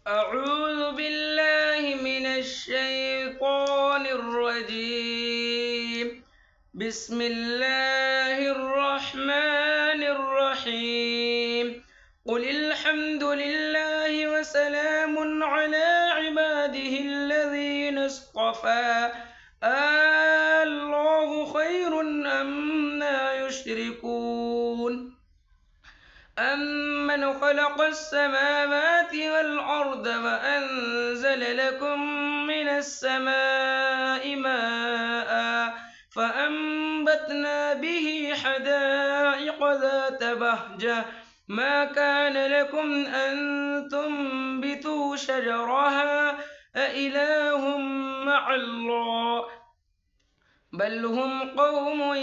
أعوذ بالله من الشيطان الرجيم. بسم الله الرحمن الرحيم. قل الحمد لله وسلام على عباده الذين اصطفى الله خير أما يشركون. أمن خلق السماوات والأرض وأنزل لكم من السماء ماء فأنبتنا به حدائق ذات بهجة ما كان لكم أن تنبتوا شجرها أإله مع الله بل هم قوم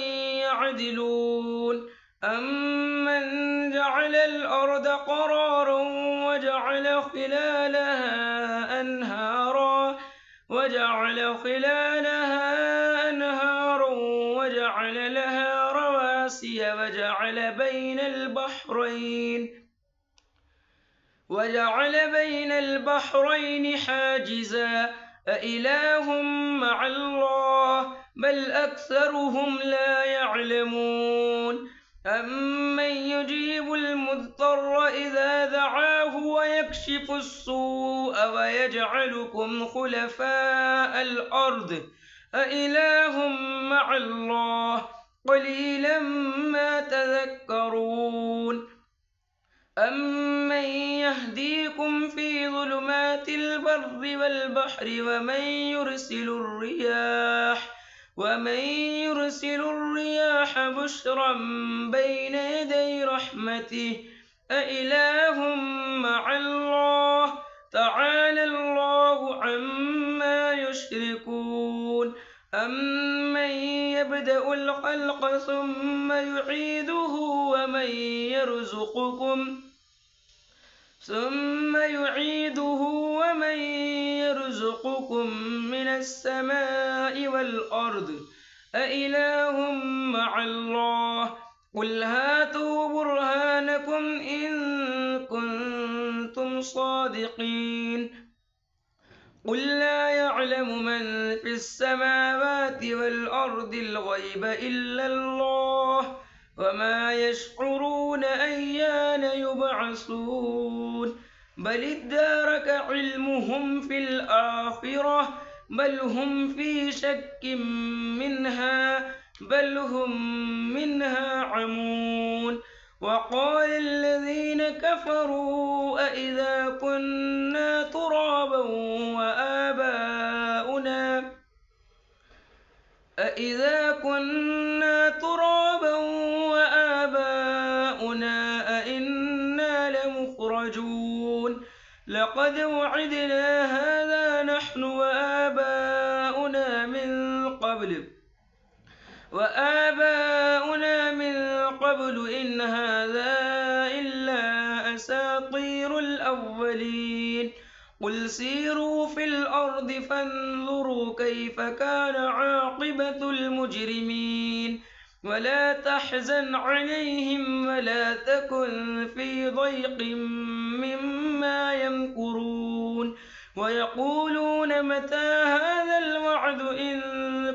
يعدلون. أمن جعل الأرض قرارا وجعل خلالها أنهارا وجعل لها رواسي وجعل بين البحرين حاجزا أإله مع الله بل أكثرهم لا يعلمون. أمن يجيب المضطر إذا دعاه ويكشف السوء ويجعلكم خلفاء الأرض أإله مع الله قليلا ما تذكرون. أمن يهديكم في ظلمات البر والبحر ومن يرسل الرياح بشرا بين يدي رحمته أإله مع الله تعالى الله عما يشركون. أمن يبدأ الخلق ثم يعيده ومن يرزقكم من السماء والأرض أإله مع الله قل هاتوا برهانكم إن كنتم صادقين. قل لا يعلم من في السماوات والأرض الغيب إلا الله وما يشعرون أيان يبعثون بل ادارك علمهم في الآخرة بل هم في شك منها بل هم منها عمون. وقال الذين كفروا أإذا كنا ترابا وآباؤنا أئنا لمخرجون لقد وعدنا هذا نحن وآباؤنا من قبل إن هذا إلا أساطير الأولين. قل سيروا في الأرض فانظروا كيف كان عاقبة المجرمين ولا تحزن عليهم ولا تكن في ضيق مما يمكرون ويقولون متى هذا الوعد إن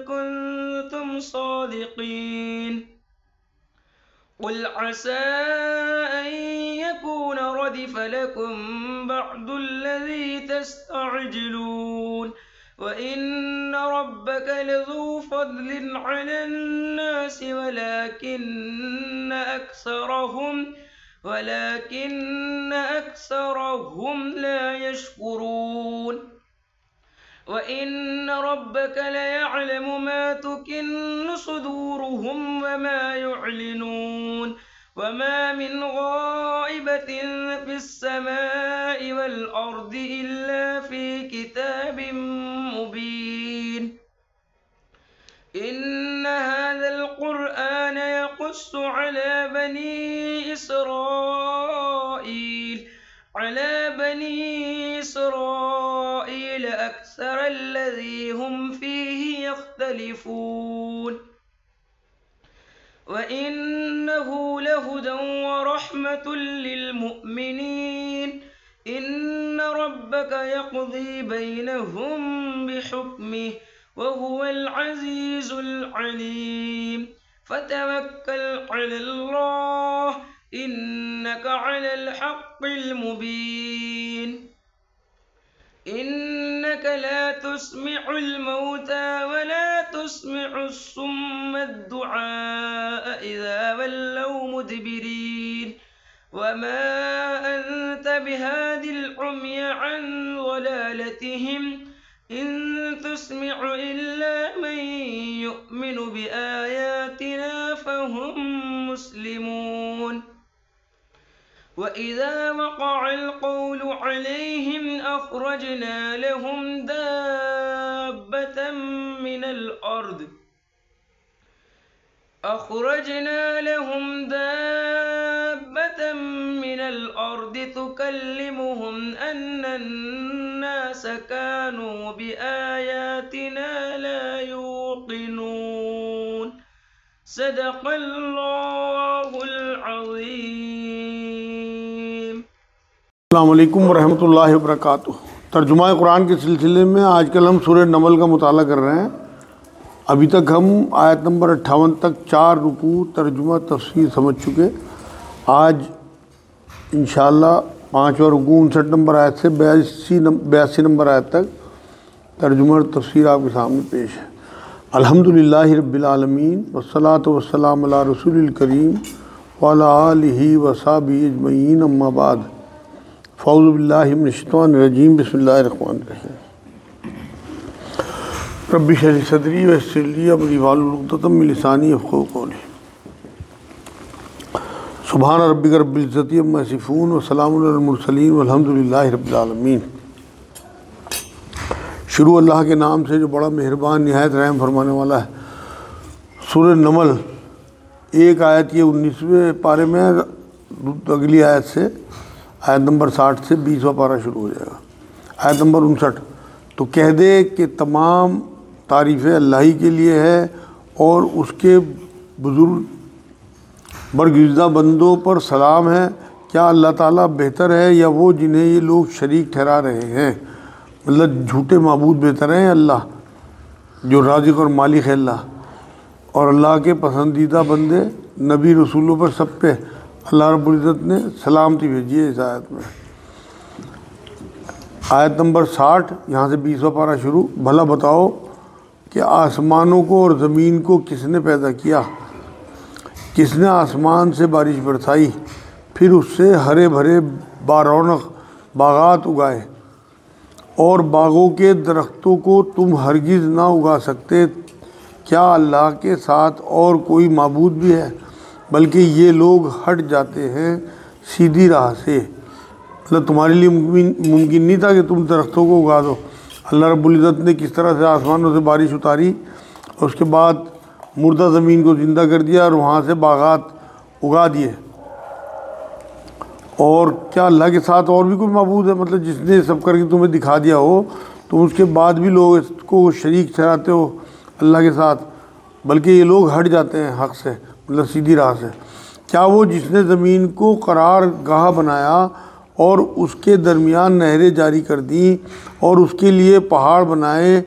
كنتم صادقين. قل عسى أن يكون ردف لكم بعض الذي تستعجلون وإن ربك لذو فضل على الناس ولكن أكثرهم لا يشكرون. وإن ربك ليعلم ما تكن صدورهم وما يعلنون وما من غائبة في السماء والأرض إلا في كتاب مبين. إن هذا القرآن يقص على بني إسرائيل أكثر الذي هم فيه يختلفون وإنه لهدى ورحمة للمؤمنين. إن ربك يقضي بينهم بحكمه وهو العزيز العليم فتوكل على الله إنك على الحق المبين إنك لا تسمع الموتى ولا تسمع الصم الدعاء إذا ولوا مدبرين وما أنت بهاد العمي عن ضلالتهم إن تسمع إلا من يؤمن بآياتنا فهم مسلمون وإذا وقع القول عليهم أخرجنا لهم دابة من الأرض تكلمهم أن الناس كانوا بآياتنا لا يوقنون صدق اللہ العظیم۔ السلام علیکم ورحمۃ اللہ وبرکاتہ۔ ترجمہ قرآن کے سلسلے میں آج کل ہم سورہ نمل کا مطالعہ کر رہے ہیں۔ ابھی تک ہم آیت نمبر 58 تک 4 رکوع ترجمہ تفسیر سمجھ چکے۔ آج انشاءاللہ 5واں رکوع 59 نمبر آیت سے 82 نمبر آیت تک ترجمہ اور تفسیر آپ کے سامنے پیش ہے۔ الحمدللہ رب العالمین والصلاۃ والسلام علی رسول الکریم وعلی آلہ وصحبہ اجمعین، اما بعد، فاعوذ باللہ من الشیطان الرجیم، بسم اللہ الرحمن الرحیم۔ رب اشرح لي صدری ویسر لی امری واحلل عقدۃ من لسانی یفقہوا قولی۔ سبحان ربک رب العزۃ عما یصفون وسلام علی المرسلین والحمدللہ رب العالمین۔ شروع اللہ کے نام سے جو بڑا مہربان نہایت رحم فرمانے والا ہے۔ سورہ نمل ایک آیت یہ 19ویں پارے میں، اگلی آیت سے آیت نمبر 60 سے 20واں پارہ شروع ہو جائے گا۔ آیت نمبر 59، تو کہہ دے کہ تمام تعریفیں اللہ ہی کے لیے ہے اور اس کے بزرگ برگزیدہ بندوں پر سلام ہے۔ کیا اللہ تعالیٰ بہتر ہے یا وہ جنہیں یہ لوگ شریک ٹھہرا رہے ہیں؟ مطلب جھوٹے معبود بہتر ہیں اللہ جو رازق اور مالک ہے اللہ، اور اللہ کے پسندیدہ بندے نبی رسولوں پر سب پہ اللہ رب العزت نے سلامتی بھیجی ہے اس آیت میں۔ آیت نمبر 60 یہاں سے 20واں پارہ شروع۔ بھلا بتاؤ کہ آسمانوں کو اور زمین کو کس نے پیدا کیا؟ کس نے آسمان سے بارش برسائی، پھر اس سے ہرے بھرے بارونق باغات اگائے، اور باغوں کے درختوں کو تم ہرگز نہ اگا سکتے؟ کیا اللہ کے ساتھ اور کوئی معبود بھی ہے؟ بلکہ یہ لوگ ہٹ جاتے ہیں سیدھی راہ سے۔ مطلب تمہارے لیے ممکن نہیں تھا کہ تم درختوں کو اگا دو۔ اللہ رب العزت نے کس طرح سے آسمانوں سے بارش اتاری اور اس کے بعد مردہ زمین کو زندہ کر دیا اور وہاں سے باغات اگا دیے۔ اور کیا اللہ کے ساتھ اور بھی کوئی معبود ہے؟ مطلب جس نے سب کر کے تمہیں دکھا دیا ہو تو اس کے بعد بھی لوگ اس کو شریک ٹھہراتے ہو اللہ کے ساتھ، بلکہ یہ لوگ ہٹ جاتے ہیں حق سے، مطلب سیدھی راہ سے۔ کیا وہ جس نے زمین کو قرار گاہ بنایا اور اس کے درمیان نہریں جاری کر دیں اور اس کے لیے پہاڑ بنائے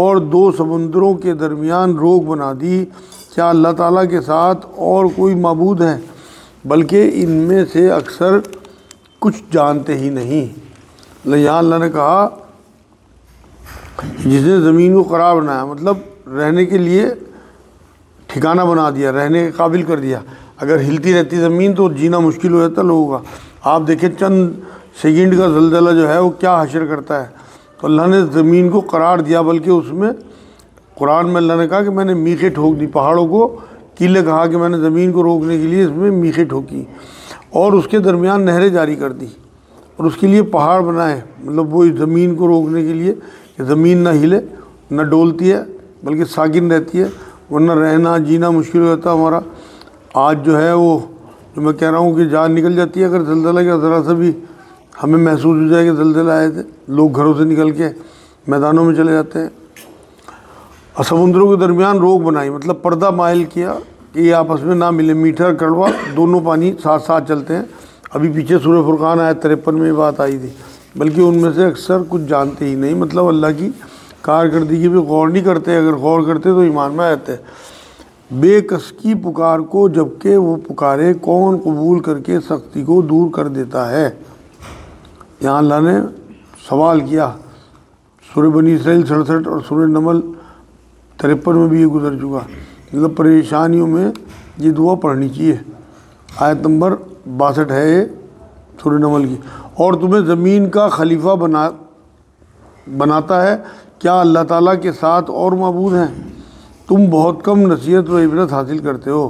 اور 2 سمندروں کے درمیان روک بنا دی؟ کیا اللہ تعالیٰ کے ساتھ اور کوئی معبود ہے؟ بلکہ ان میں سے اکثر کچھ جانتے ہی نہیں۔ یہاں اللہ نے کہا جس نے زمین کو قرار بنایا، مطلب رہنے کے لیے ٹھکانہ بنا دیا، رہنے کے قابل کر دیا۔ اگر ہلتی رہتی زمین تو جینا مشکل ہو جاتا لوگوں کا۔ آپ دیکھیں چند سیکنڈ کا زلزلہ جو ہے وہ کیا حشر کرتا ہے۔ تو اللہ نے زمین کو قرار دیا، بلکہ اس میں قرآن میں اللہ نے کہا کہ میں نے میخیں ٹھوک دی، پہاڑوں کو کیلے کہا کہ میں نے زمین کو روکنے کے لیے اس میں میخیں ٹھوکی اور اس کے درمیان نہریں جاری کر دی اور اس کے لیے پہاڑ بنائے، مطلب وہ زمین کو روکنے کے لیے کہ زمین نہ ہلے، نہ ڈولتی ہے بلکہ ساکن رہتی ہے، ورنہ رہنا جینا مشکل ہو جاتا ہمارا۔ آج جو ہے وہ جو میں کہہ رہا ہوں کہ جان نکل جاتی ہے اگر زلزلہ کا ذرا سا بھی ہمیں محسوس ہو جائے کہ زلزلہ آئے تھے، لوگ گھروں سے نکل کے میدانوں میں چلے جاتے ہیں۔ اور سمندروں کے درمیان روک بنائی، مطلب پردہ مائل کیا کہ یہ آپس میں نہ ملے، میٹھا کڑوا دونوں پانی ساتھ ساتھ چلتے ہیں۔ ابھی پیچھے سورہ فرقان آیت 53 میں یہ بات آئی تھی بلکہ ان میں سے اکثر کچھ جانتے ہی نہیں، مطلب اللہ کی کارکردگی پہ غور نہیں کرتے، اگر غور کرتے تو ایمان میں آتے۔ بے کس کی پکار کو جبکہ وہ پکارے کون قبول کر کے سختی کو دور کر دیتا ہے۔ یہاں اللہ نے سوال کیا، سورہ بنی اسرائیل 67 اور سورہ نمل 53 میں بھی یہ گزر چکا، مطلب پریشانیوں میں یہ دعا پڑھنی چاہیے۔ آیت نمبر 62 ہے یہ سورہ نمل کی۔ اور تمہیں زمین کا خلیفہ بناتا ہے، کیا اللہ تعالیٰ کے ساتھ اور معبود ہیں؟ تم بہت کم نصیحت و عبرت حاصل کرتے ہو۔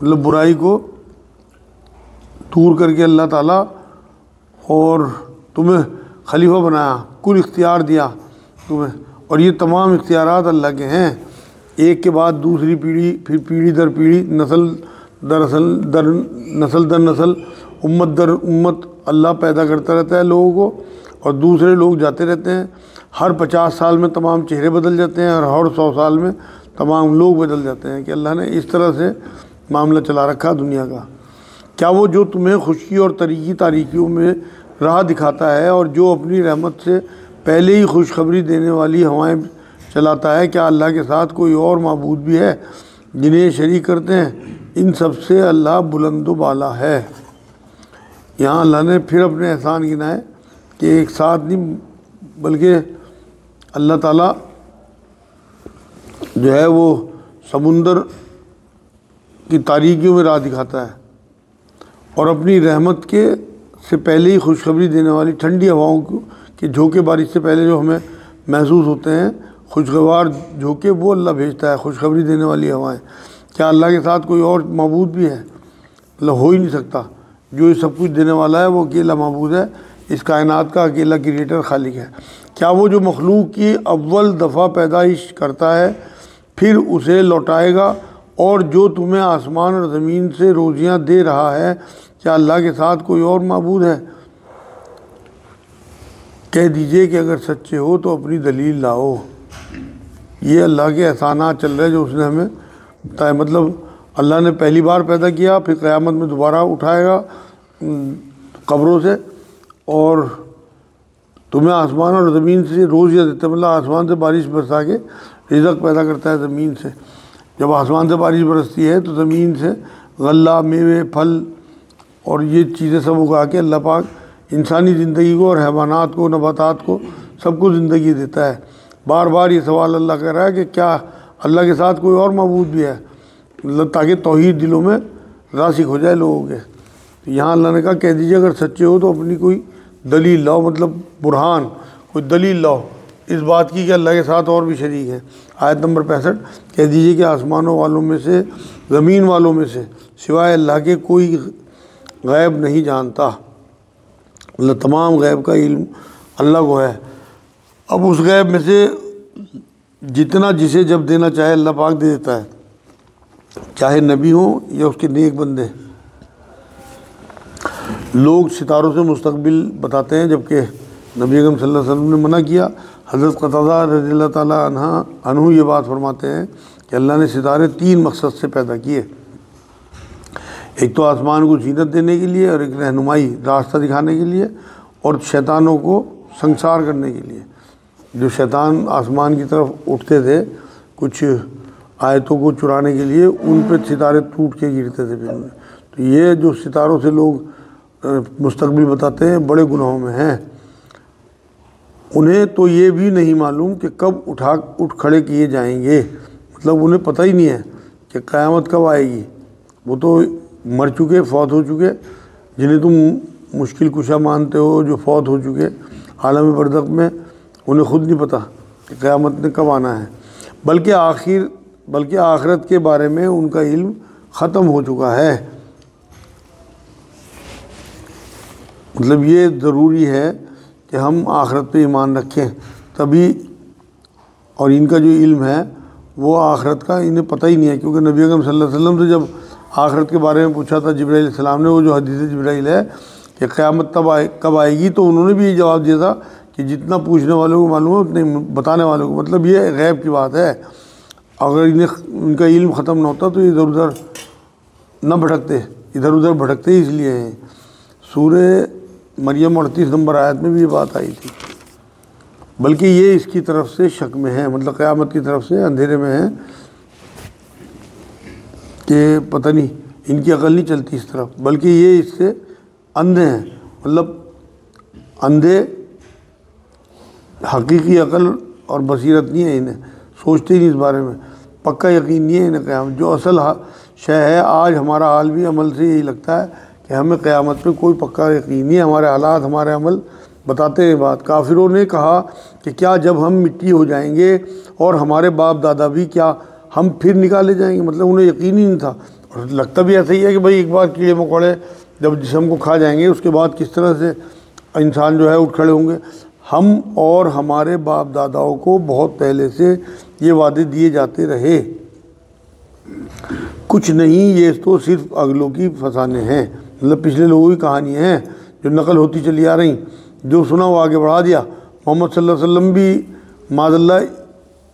مطلب برائی کو دور کر کے اللہ تعالیٰ اور تمہیں خلیفہ بنایا، کل اختیار دیا تمہیں، اور یہ تمام اختیارات اللہ کے ہیں، ایک کے بعد دوسری پیڑھی، پھر پیڑھی در پیڑھی، نسل در نسل، امت در امت اللہ پیدا کرتا رہتا ہے لوگوں کو، اور دوسرے لوگ جاتے رہتے ہیں۔ ہر 50 سال میں تمام چہرے بدل جاتے ہیں، اور ہر 100 سال میں تمام لوگ بدل جاتے ہیں، کہ اللہ نے اس طرح سے معاملہ چلا رکھا دنیا کا۔ کیا وہ جو تمہیں خشکی اور تاریکیوں میں راہ دکھاتا ہے، اور جو اپنی رحمت سے پہلے ہی خوشخبری دینے والی ہوائیں چلاتا ہے، کیا اللہ کے ساتھ کوئی اور معبود بھی ہے جنہیں یہ شریک کرتے ہیں؟ ان سب سے اللہ بلند و بالا ہے۔ یہاں اللہ نے پھر اپنے احسان گنائے کہ ایک ساتھ نہیں، بلکہ اللہ تعالیٰ جو ہے وہ سمندر کی تاریکیوں میں راہ دکھاتا ہے، اور اپنی رحمت کے سے پہلے ہی خوشخبری دینے والی ٹھنڈی ہواؤں کے جھونکے بارش سے پہلے جو ہمیں محسوس ہوتے ہیں، خوشگوار جھونکے، وہ اللہ بھیجتا ہے، خوشخبری دینے والی ہوائیں۔ کیا اللہ کے ساتھ کوئی اور معبود بھی ہے؟ اللہ ہو ہی نہیں سکتا، جو یہ سب کچھ دینے والا ہے وہ اکیلا معبود ہے، اس کائنات کا اکیلا کریٹر خالق ہے۔ کیا وہ جو مخلوق کی اول دفعہ پیدائش کرتا ہے پھر اسے لوٹائے گا، اور جو تمہیں آسمان اور زمین سے روزیاں دے رہا ہے، کیا اللہ کے ساتھ کوئی اور معبود ہے؟ کہہ دیجئے کہ اگر سچے ہو تو اپنی دلیل لاؤ۔ یہ اللہ کے احسانات چل رہے جو اس نے ہمیں بتایا، مطلب اللہ نے پہلی بار پیدا کیا، پھر قیامت میں دوبارہ اٹھائے گا قبروں سے، اور تمہیں آسمان اور زمین سے روزیاں دیتا ہے، مطلب آسمان سے بارش برسا کے رزق پیدا کرتا ہے زمین سے۔ جب آسمان سے بارش برستی ہے تو زمین سے غلہ، میوے، پھل اور یہ چیزیں سب اگا کے اللہ پاک انسانی زندگی کو اور حیوانات کو، نباتات کو، سب کو زندگی دیتا ہے۔ بار بار یہ سوال اللہ کر رہا ہے کہ کیا اللہ کے ساتھ کوئی اور معبود بھی ہے، مطلب تاکہ توحید دلوں میں راسخ ہو جائے لوگوں کے۔ یہاں اللہ نے کہا کہہ دیجیے اگر سچے ہو تو اپنی کوئی دلیل لاؤ، مطلب برہان، کوئی دلیل لاؤ اس بات کی کہ اللہ کے ساتھ اور بھی شریک ہیں۔ آیت نمبر 65، کہہ دیجیے کہ آسمانوں والوں میں سے، زمین والوں میں سے سوائے اللہ کے کوئی غیب نہیں جانتا، اللہ تمام غیب کا علم اللہ کو ہے۔ اب اس غیب میں سے جتنا جسے جب دینا چاہے اللہ پاک دے دیتا ہے، چاہے نبی ہوں یا اس کے نیک بندے۔ لوگ ستاروں سے مستقبل بتاتے ہیں، جبکہ نبی اکرم صلی اللہ علیہ وسلم نے منع کیا۔ حضرت قتادہ رضی اللہ تعالیٰ عنہ یہ بات فرماتے ہیں کہ اللہ نے ستارے 3 مقصد سے پیدا کیے، ایک تو آسمان کو زینت دینے کے لیے، اور ایک رہنمائی، راستہ دکھانے کے لیے، اور شیطانوں کو سنسار کرنے کے لیے۔ جو شیطان آسمان کی طرف اٹھتے تھے کچھ آیتوں کو چرانے کے لیے، ان پہ ستارے ٹوٹ کے گرتے تھے پھر۔ تو یہ جو ستاروں سے لوگ مستقبل بتاتے ہیں بڑے گناہوں میں ہیں۔ انہیں تو یہ بھی نہیں معلوم کہ کب اٹھ کھڑے کیے جائیں گے، مطلب انہیں پتہ ہی نہیں ہے کہ قیامت کب آئے گی۔ وہ تو مر چکے، فوت ہو چکے، جنہیں تم مشکل کشا مانتے ہو، جو فوت ہو چکے عالم برزخ میں، انہیں خود نہیں پتہ کہ قیامت نے کب آنا ہے، بلکہ آخرت کے بارے میں ان کا علم ختم ہو چکا ہے۔ مطلب یہ ضروری ہے کہ ہم آخرت پہ ایمان رکھیں تبھی، اور ان کا جو علم ہے وہ آخرت کا انہیں پتہ ہی نہیں ہے، کیونکہ نبی اکرم صلی اللہ علیہ وسلم سے جب آخرت کے بارے میں پوچھا تھا جبرائیل علیہ السلام نے، وہ جو حدیث جبرائیل ہے کہ قیامت کب آئے گی، تو انہوں نے بھی یہ جواب دیا تھا کہ جتنا پوچھنے والوں کو معلوم ہے اتنے بتانے والوں کو، مطلب یہ غیب کی بات ہے۔ اگر ان کا علم ختم نہ ہوتا تو ادھر ادھر نہ بھٹکتے، ادھر ادھر بھٹکتے ہی اس لیے ہیں۔ سورہ مریم 38 نمبر آیت میں بھی یہ بات آئی تھی، بلکہ یہ اس کی طرف سے شک میں ہے، مطلب قیامت کی طرف سے اندھیرے میں ہے کہ پتہ نہیں ان کی عقل نہیں چلتی اس طرف، بلکہ یہ اس سے اندھے ہیں، مطلب اندھے، حقیقی عقل اور بصیرت نہیں ہے انہیں، سوچتے ہی نہیں اس بارے میں، پکا یقین نہیں ہے انہیں قیامت۔ جو اصل شے ہے، آج ہمارا حال بھی عمل سے یہی لگتا ہے کہ ہمیں قیامت پہ کوئی پکا یقین نہیں ہے، ہمارے حالات ہمارے عمل بتاتے ہیں بات۔ کافروں نے کہا کہ کیا جب ہم مٹی ہو جائیں گے اور ہمارے باپ دادا بھی، کیا ہم پھر نکالے جائیں گے؟ مطلب انہیں یقین ہی نہیں تھا، اور لگتا بھی ایسا ہی ہے کہ بھائی ایک بار کیڑے مکوڑے جب جسم کو کھا جائیں گے اس کے بعد کس طرح سے انسان جو ہے اٹھ کھڑے ہوں گے۔ ہم اور ہمارے باپ داداؤں کو بہت پہلے سے یہ وعدے دیے جاتے رہے، کچھ نہیں، یہ تو صرف اگلوں کی فسانے ہیں، مطلب پچھلے لوگوں کی کہانیاں ہیں جو نقل ہوتی چلی آ رہی، جو سنا وہ آگے بڑھا دیا۔ محمد صلی اللہ علیہ وسلم بھی معاذ اللہ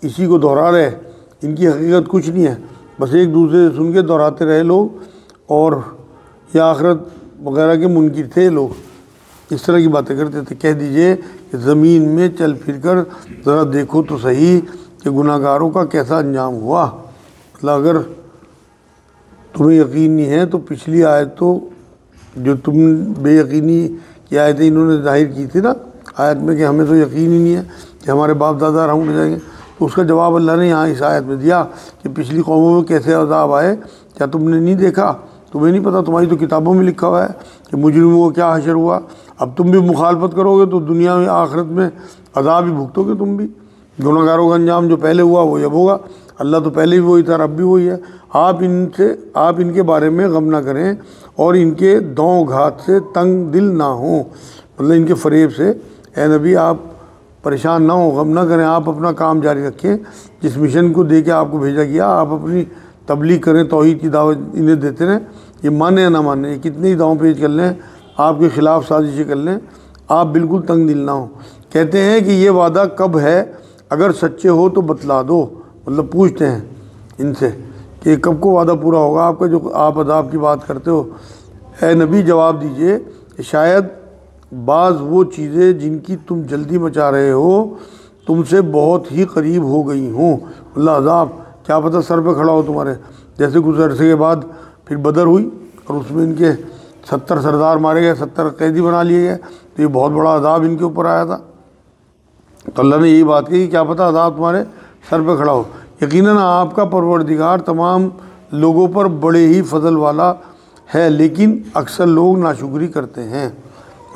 اسی کو دہرا رہے، ان کی حقیقت کچھ نہیں ہے، بس ایک دوسرے سے سن کے دہراتے رہے لوگ، اور یہ آخرت وغیرہ کے منکر تھے لوگ، اس طرح کی باتیں کرتے تھے۔ کہہ دیجئے کہ زمین میں چل پھر کر ذرا دیکھو تو صحیح کہ گناہ گاروں کا کیسا انجام ہوا۔ مطلب اگر تمہیں یقین نہیں ہے تو پچھلی آیت تو جو تم بے یقینی کی آیتیں انہوں نے ظاہر کی تھی نا آیت میں کہ ہمیں تو یقین ہی نہیں ہے کہ ہمارے باپ دادا رحم ہو جائیں گے، تو اس کا جواب اللہ نے یہاں اس آیت میں دیا کہ پچھلی قوموں میں کیسے عذاب آئے، کیا تم نے نہیں دیکھا؟ تمہیں نہیں پتہ؟ تمہاری تو کتابوں میں لکھا ہوا ہے کہ مجرموں کو کیا حشر ہوا۔ اب تم بھی مخالفت کرو گے تو دنیا میں آخرت میں عذاب ہی بھگتو گے تم بھی۔ گناہ گاروں کا انجام جو پہلے ہوا وہ اب ہوگا، اللہ تو پہلے بھی وہی تھا، اب بھی وہی ہے۔ آپ ان کے بارے میں غم نہ کریں اور ان کے دوں گھات سے تنگ دل نہ ہوں، مطلب ان کے فریب سے اے نبی آپ پریشان نہ ہوں، غم نہ کریں، آپ اپنا کام جاری رکھیں، جس مشن کو دے کے آپ کو بھیجا گیا آپ اپنی تبلیغ کریں، توحید کی دعوت انہیں دیتے رہیں، یہ مانیں یا نہ مانیں، یہ کتنے ہی داؤں پیچ کر لیں، آپ کے خلاف سازشیں کر لیں، آپ بالکل تنگ دل نہ ہوں۔ کہتے ہیں کہ یہ وعدہ کب ہے، اگر سچے ہو تو بتلا دو، مطلب پوچھتے ہیں ان سے کہ کب کو وعدہ پورا ہوگا آپ کا جو آپ عذاب کی بات کرتے ہو۔ اے نبی جواب دیجئے کہ شاید بعض وہ چیزیں جن کی تم جلدی مچا رہے ہو تم سے بہت ہی قریب ہو گئی ہوں، اللہ عذاب کیا پتہ سر پہ کھڑا ہو تمہارے، جیسے کچھ عرصے کے بعد پھر بدر ہوئی اور اس میں ان کے 70 سردار مارے گئے، 70 قیدی بنا لیے گئے، تو یہ بہت بڑا عذاب ان کے اوپر آیا تھا، تو اللہ نے یہی بات کہی کہ کیا پتہ عذاب تمہارے سر پہ کھڑا ہو۔ یقیناً آپ کا پروردگار تمام لوگوں پر بڑے ہی فضل والا ہے، لیکن اکثر لوگ ناشکری کرتے ہیں،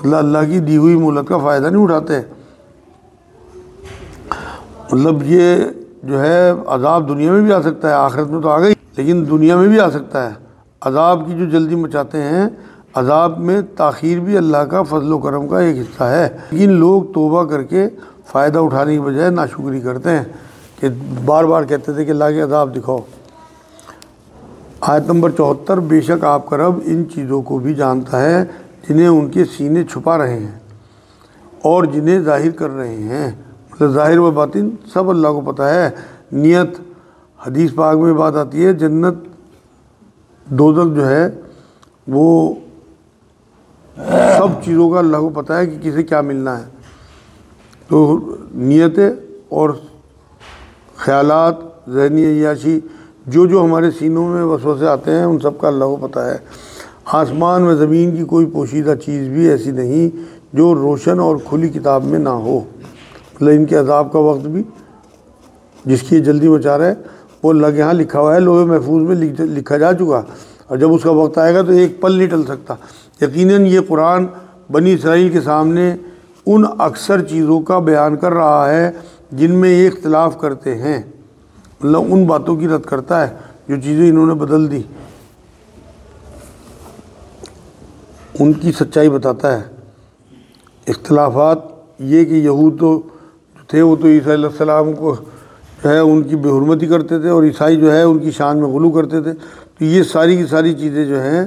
اللہ کی دی ہوئی مہلت کا فائدہ نہیں اٹھاتے۔ مطلب یہ جو ہے عذاب دنیا میں بھی آ سکتا ہے، آخرت میں تو آ گئی لیکن دنیا میں بھی آ سکتا ہے۔ عذاب کی جو جلدی مچاتے ہیں، عذاب میں تاخیر بھی اللہ کا فضل و کرم کا ایک حصہ ہے، لیکن لوگ توبہ کر کے فائدہ اٹھانے کی بجائے ناشکری کرتے ہیں کہ بار بار کہتے تھے کہ اللہ کے عذاب دکھاؤ۔ آیت نمبر 74، بے شک آپ کا رب ان چیزوں کو بھی جانتا ہے جنہیں ان کے سینے چھپا رہے ہیں اور جنہیں ظاہر کر رہے ہیں، مطلب ظاہر و باطن سب اللہ کو پتہ ہے۔ نیت، حدیث پاک میں بات آتی ہے جنت دوزخ جو ہے وہ سب چیزوں کا اللہ کو پتہ ہے کہ کسے کیا ملنا ہے، تو نیتیں اور خیالات، ذہنی عیاشی جو ہمارے سینوں میں وسوسے آتے ہیں ان سب کا اللہ کو پتہ ہے۔ آسمان و زمین کی کوئی پوشیدہ چیز بھی ایسی نہیں جو روشن اور کھلی کتاب میں نہ ہو، مطلب ان کے عذاب کا وقت بھی جس کی جلدی مچا رہا ہے وہ اللہ کے ہاں لکھا ہوا ہے، لوح محفوظ میں لکھا جا چکا، اور جب اس کا وقت آئے گا تو ایک پل نہیں ٹل سکتا۔ یقیناً یہ قرآن بنی اسرائیل کے سامنے ان اکثر چیزوں کا بیان کر رہا ہے جن میں یہ اختلاف کرتے ہیں، مطلب ان باتوں کی رد کرتا ہے جو چیزیں انہوں نے بدل دی، ان کی سچائی بتاتا ہے۔ اختلافات یہ کہ یہود تو تھے وہ تو عیسیٰ علیہ السلام کو جو ہے ان کی بے حرمتی کرتے تھے، اور عیسائی جو ہے ان کی شان میں غلو کرتے تھے، تو یہ ساری کی ساری چیزیں جو ہیں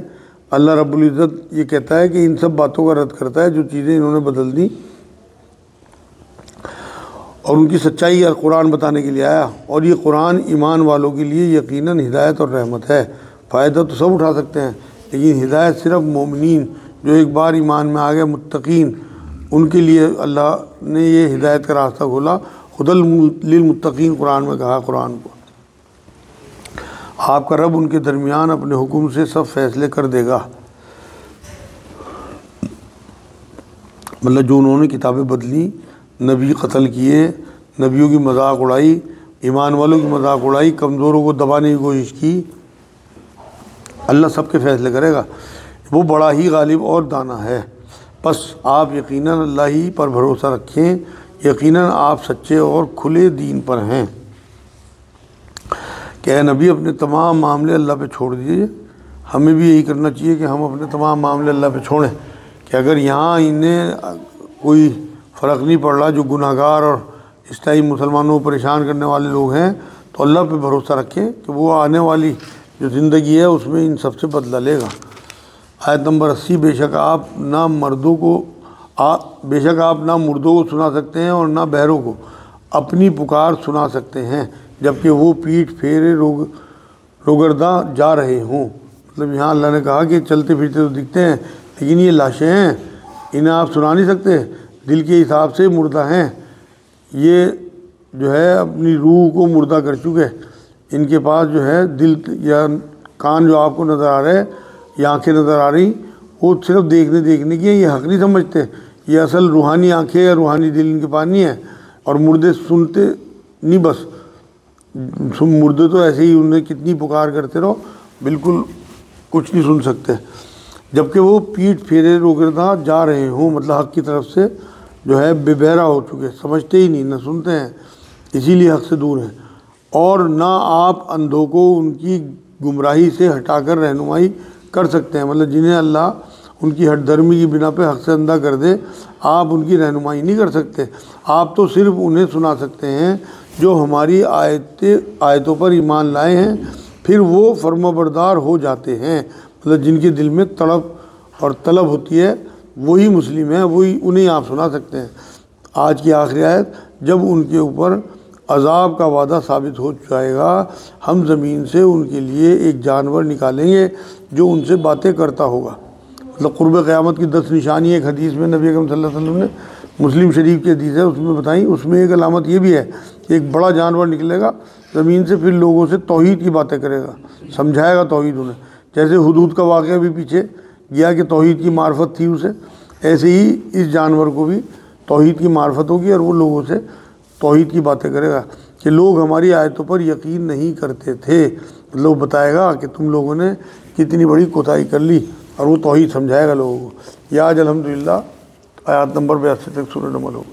اللہ رب العزت یہ کہتا ہے کہ ان سب باتوں کا رد کرتا ہے جو چیزیں انہوں نے بدل دی، اور ان کی سچائی قرآن بتانے کے لیے آیا، اور یہ قرآن ایمان والوں کے لیے یقیناً ہدایت اور رحمت ہے۔ فائدہ تو سب اٹھا سکتے ہیں لیکن ہدایت صرف مومنین جو ایک بار ایمان میں آ گئے متقین، ان کے لیے اللہ نے یہ ہدایت کا راستہ کھولا۔ ہدی للمتقین قرآن میں کہا قرآن کو۔ آپ کا رب ان کے درمیان اپنے حکم سے سب فیصلے کر دے گا، مطلب جو انہوں نے کتابیں بدلی، نبی قتل کیے، نبیوں کی مذاق اڑائی، ایمان والوں کی مذاق اڑائی، کمزوروں کو دبانے کی کوشش کی، اللہ سب کے فیصلے کرے گا۔ وہ بڑا ہی غالب اور دانا ہے، بس آپ یقیناً اللہ ہی پر بھروسہ رکھیں، یقیناً آپ سچے اور کھلے دین پر ہیں۔ کہ اے نبی اپنے تمام معاملے اللہ پہ چھوڑ دیجیے۔ ہمیں بھی یہی کرنا چاہیے کہ ہم اپنے تمام معاملے اللہ پہ چھوڑیں، کہ اگر یہاں انہیں کوئی فرق نہیں پڑ رہا، جو گناہ گار اور اس ٹائم مسلمانوں کو پریشان کرنے والے لوگ ہیں، تو اللہ پہ بھروسہ رکھیں کہ وہ آنے والی جو زندگی ہے اس میں ان سب سے بدلہ لے گا۔ آیت نمبر 80، بے شک آپ نہ مردوں کو سنا سکتے ہیں اور نہ بہروں کو اپنی پکار سنا سکتے ہیں جبکہ وہ پیٹھ پھیرے روگرداں جا رہے ہوں۔ مطلب یہاں اللہ نے کہا کہ چلتے پھرتے تو دکھتے ہیں لیکن یہ لاشیں ہیں، انہیں آپ سنا نہیں سکتے، دل کے حساب سے مردہ ہیں، یہ جو ہے اپنی روح کو مردہ کر چکے، ان کے پاس جو ہے دل یا کان جو آپ کو نظر آ رہے ہیں یا آنکھیں نظر آ رہی، وہ صرف دیکھنے کی ہیں، یہ حق نہیں سمجھتے، یہ اصل روحانی آنکھیں یا روحانی دل ان کے پاس نہیں ہے، اور مردے سنتے نہیں، بس مردے تو ایسے ہی انہیں کتنی پکار کرتے رہو بالکل کچھ نہیں سن سکتے، جبکہ وہ پیٹھ پھیرے روگرداں جا رہے ہوں، مطلب حق کی طرف سے جو ہے بے بہرا ہو چکے، سمجھتے ہی نہیں، نہ سنتے ہیں، اسی لیے حق سے دور ہیں۔ اور نہ آپ اندھوں کو ان کی گمراہی سے ہٹا کر رہنمائی کر سکتے ہیں، مطلب جنہیں اللہ ان کی ہٹ دھرمی کی بنا پہ حق سے اندھا کر دے، آپ ان کی رہنمائی نہیں کر سکتے، آپ تو صرف انہیں سنا سکتے ہیں جو ہماری آیتوں پر ایمان لائے ہیں، پھر وہ فرمانبردار ہو جاتے ہیں، مطلب جن کے دل میں تڑپ اور طلب ہوتی ہے وہی مسلم ہیں، وہی انہیں آپ سنا سکتے ہیں۔ آج کی آخری آیت، جب ان کے اوپر عذاب کا وعدہ ثابت ہو جائے گا، ہم زمین سے ان کے لیے ایک جانور نکالیں گے جو ان سے باتیں کرتا ہوگا، مطلب قرب قیامت کی 10 نشانی ایک حدیث میں نبی اکرم صلی اللہ علیہ وسلم نے، مسلم شریف کی حدیث ہے اس میں بتائیں، اس میں ایک علامت یہ بھی ہے کہ ایک بڑا جانور نکلے گا زمین سے، پھر لوگوں سے توحید کی باتیں کرے گا، سمجھائے گا توحید انہیں، جیسے حدود کا واقعہ بھی پیچھے گیا کہ توحید کی معرفت تھی اسے، ایسے ہی اس جانور کو بھی توحید کی معرفت ہوگی اور وہ لوگوں سے توحید کی باتیں کرے گا کہ لوگ ہماری آیتوں پر یقین نہیں کرتے تھے، لوگ بتائے گا کہ تم لوگوں نے کتنی بڑی کوتاہی کر لی، اور وہ توحید سمجھائے گا لوگوں کو۔ یہ آج الحمدللہ آیات نمبر 82 تک سورہ نمل ہو۔